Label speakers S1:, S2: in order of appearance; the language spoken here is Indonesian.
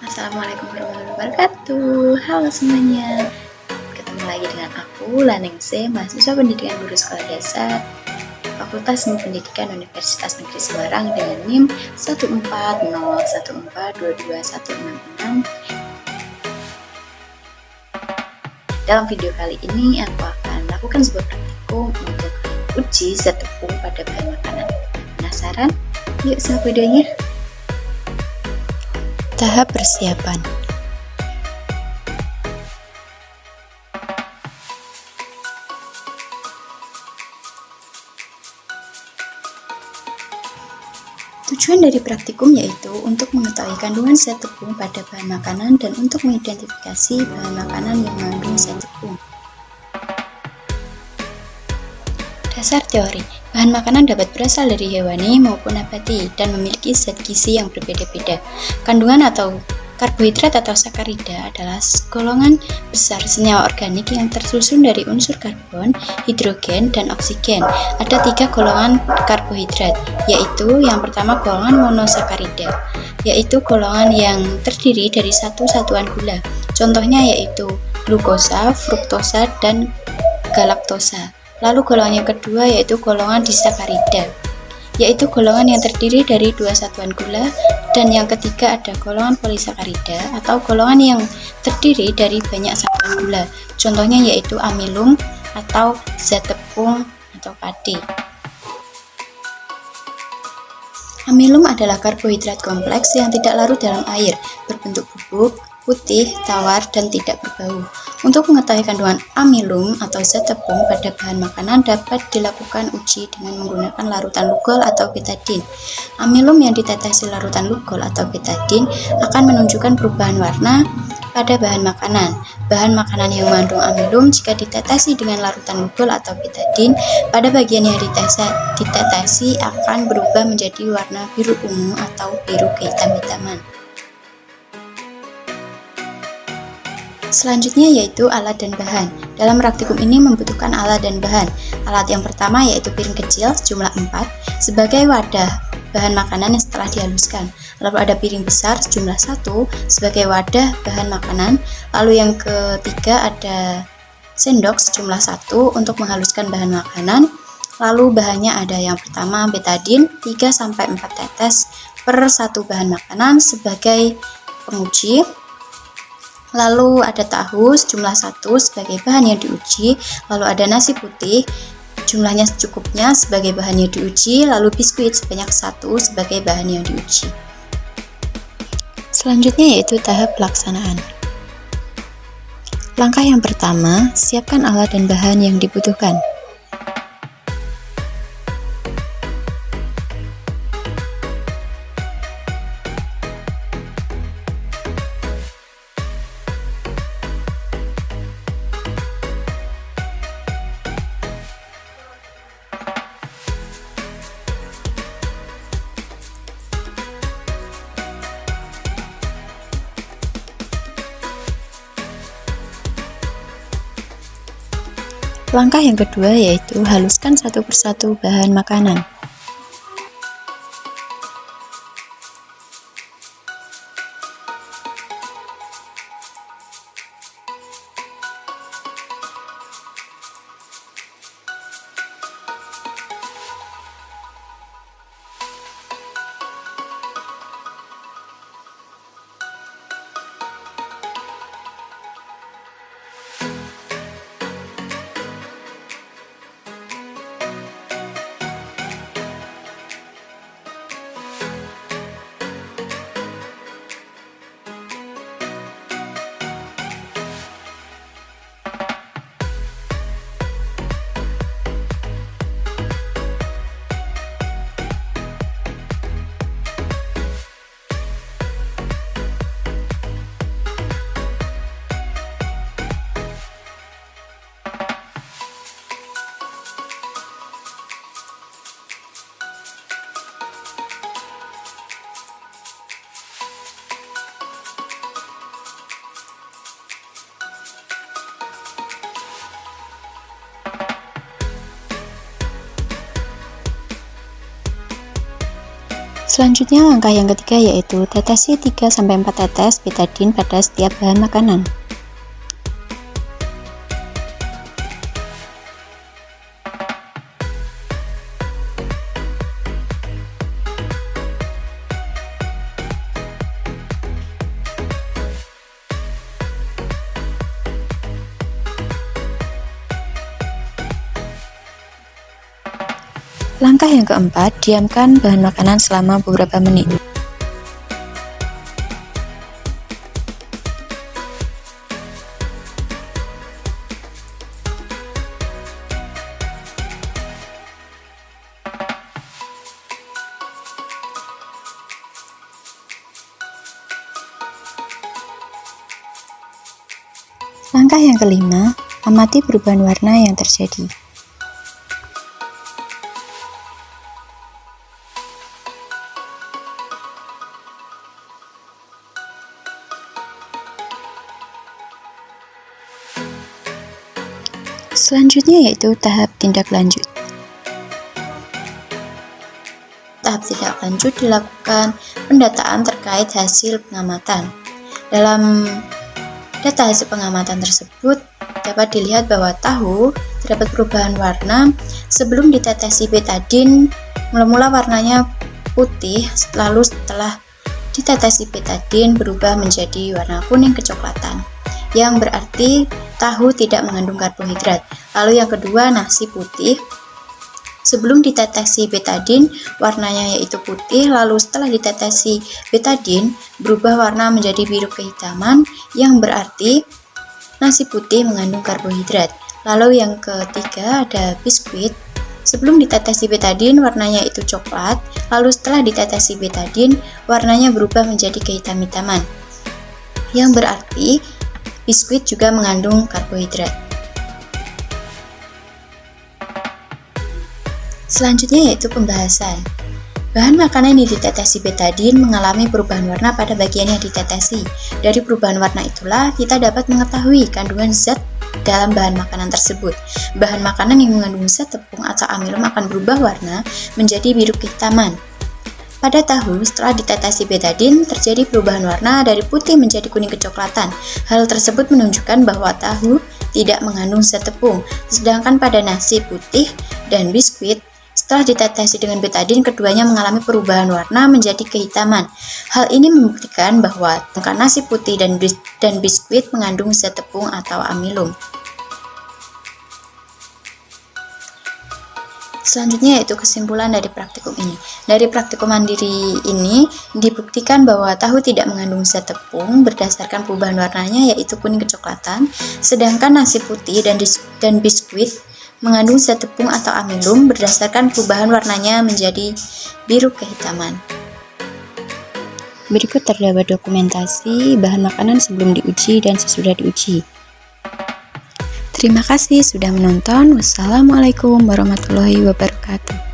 S1: Assalamualaikum warahmatullahi wabarakatuh. Halo semuanya. Ketemu lagi dengan aku, Laningse, mahasiswa pendidikan guru sekolah dasar Fakultas Ilmu Pendidikan Universitas Negeri Semarang dengan NIM 14014221666. Dalam video kali ini aku akan melakukan sebuah praktikum untuk uji zat tepung pada bahan makanan. Penasaran? Yuk simak videonya.
S2: Tahap persiapan. Tujuan dari praktikum yaitu untuk mengetahui kandungan zat tepung pada bahan makanan dan untuk mengidentifikasi bahan makanan yang mengandung zat tepung. Dasar teori, bahan makanan dapat berasal dari hewani maupun nabati dan memiliki zat gizi yang berbeda-beda. Kandungan atau karbohidrat atau sakarida adalah golongan besar senyawa organik yang tersusun dari unsur karbon, hidrogen, dan oksigen. Ada 3 golongan karbohidrat, yaitu yang pertama golongan monosakarida, yaitu golongan yang terdiri dari satu satuan gula. Contohnya yaitu glukosa, fruktosa, dan galaktosa. Lalu golongan yang kedua yaitu golongan disakarida, yaitu golongan yang terdiri dari 2 satuan gula, dan yang ketiga ada golongan polisakarida atau golongan yang terdiri dari banyak satuan gula. Contohnya yaitu amilum atau zat tepung atau padi. Amilum adalah karbohidrat kompleks yang tidak larut dalam air, berbentuk bubuk, putih, tawar, dan tidak berbau. Untuk mengetahui kandungan amilum atau zat tepung pada bahan makanan dapat dilakukan uji dengan menggunakan larutan lugol atau betadin. Amilum yang ditetesi larutan lugol atau betadin akan menunjukkan perubahan warna pada bahan makanan. Bahan makanan yang mengandung amilum jika ditetesi dengan larutan lugol atau betadin, pada bagian yang ditetesi akan berubah menjadi warna biru ungu atau biru kehitam-hitaman. Selanjutnya yaitu alat dan bahan. Dalam praktikum ini membutuhkan alat dan bahan. Alat yang pertama yaitu piring kecil sejumlah 4 sebagai wadah bahan makanan yang setelah dihaluskan. Lalu ada piring besar sejumlah 1 sebagai wadah bahan makanan. Lalu yang ketiga ada sendok sejumlah 1 untuk menghaluskan bahan makanan. Lalu bahannya ada yang pertama betadin 3-4 tetes per 1 bahan makanan sebagai penguji. Lalu ada tahu sejumlah 1 sebagai bahan yang diuji, lalu ada nasi putih jumlahnya secukupnya sebagai bahan yang diuji, lalu biskuit sebanyak 1 sebagai bahan yang diuji. Selanjutnya yaitu tahap pelaksanaan. Langkah yang pertama, siapkan alat dan bahan yang dibutuhkan. Langkah yang kedua yaitu haluskan satu persatu bahan makanan. Selanjutnya langkah yang ketiga yaitu tetesi 3-4 tetes betadine pada setiap bahan makanan. Langkah yang keempat, diamkan bahan makanan selama beberapa menit. Langkah yang kelima, amati perubahan warna yang terjadi. Selanjutnya yaitu tahap tindak lanjut. Tahap tindak lanjut dilakukan pendataan terkait hasil pengamatan. Dalam data hasil pengamatan tersebut dapat dilihat bahwa tahu terdapat perubahan warna sebelum ditetesi betadine. Mula-mula warnanya putih, lalu setelah ditetesi betadine berubah menjadi warna kuning kecoklatan, yang berarti tahu tidak mengandung karbohidrat. Lalu yang kedua, nasi putih. Sebelum ditetesi betadine, warnanya yaitu putih, lalu setelah ditetesi betadine, berubah warna menjadi biru kehitaman, yang berarti nasi putih mengandung karbohidrat. Lalu yang ketiga ada biskuit. Sebelum ditetesi betadine, warnanya itu coklat, lalu setelah ditetesi betadine, warnanya berubah menjadi kehitam-hitaman, yang berarti biskuit juga mengandung karbohidrat. Selanjutnya yaitu pembahasan. Bahan makanan yang ditetesi betadine mengalami perubahan warna pada bagian yang ditetesi. Dari perubahan warna itulah kita dapat mengetahui kandungan zat dalam bahan makanan tersebut. Bahan makanan yang mengandung zat tepung atau amilum akan berubah warna menjadi biru kehitaman. Pada tahu, setelah ditetesi betadine, terjadi perubahan warna dari putih menjadi kuning kecoklatan. Hal tersebut menunjukkan bahwa tahu tidak mengandung zat tepung, sedangkan pada nasi putih dan biskuit, setelah ditetesi dengan betadine, keduanya mengalami perubahan warna menjadi kehitaman. Hal ini membuktikan bahwa nasi putih dan biskuit mengandung zat tepung atau amilum. Selanjutnya yaitu kesimpulan dari praktikum ini. Dari praktikum mandiri ini dibuktikan bahwa tahu tidak mengandung zat tepung berdasarkan perubahan warnanya yaitu kuning kecoklatan, sedangkan nasi putih dan biskuit mengandung zat tepung atau amilum berdasarkan perubahan warnanya menjadi biru kehitaman. Berikut terdapat dokumentasi bahan makanan sebelum diuji dan sesudah diuji. Terima kasih sudah menonton. Wassalamualaikum warahmatullahi wabarakatuh.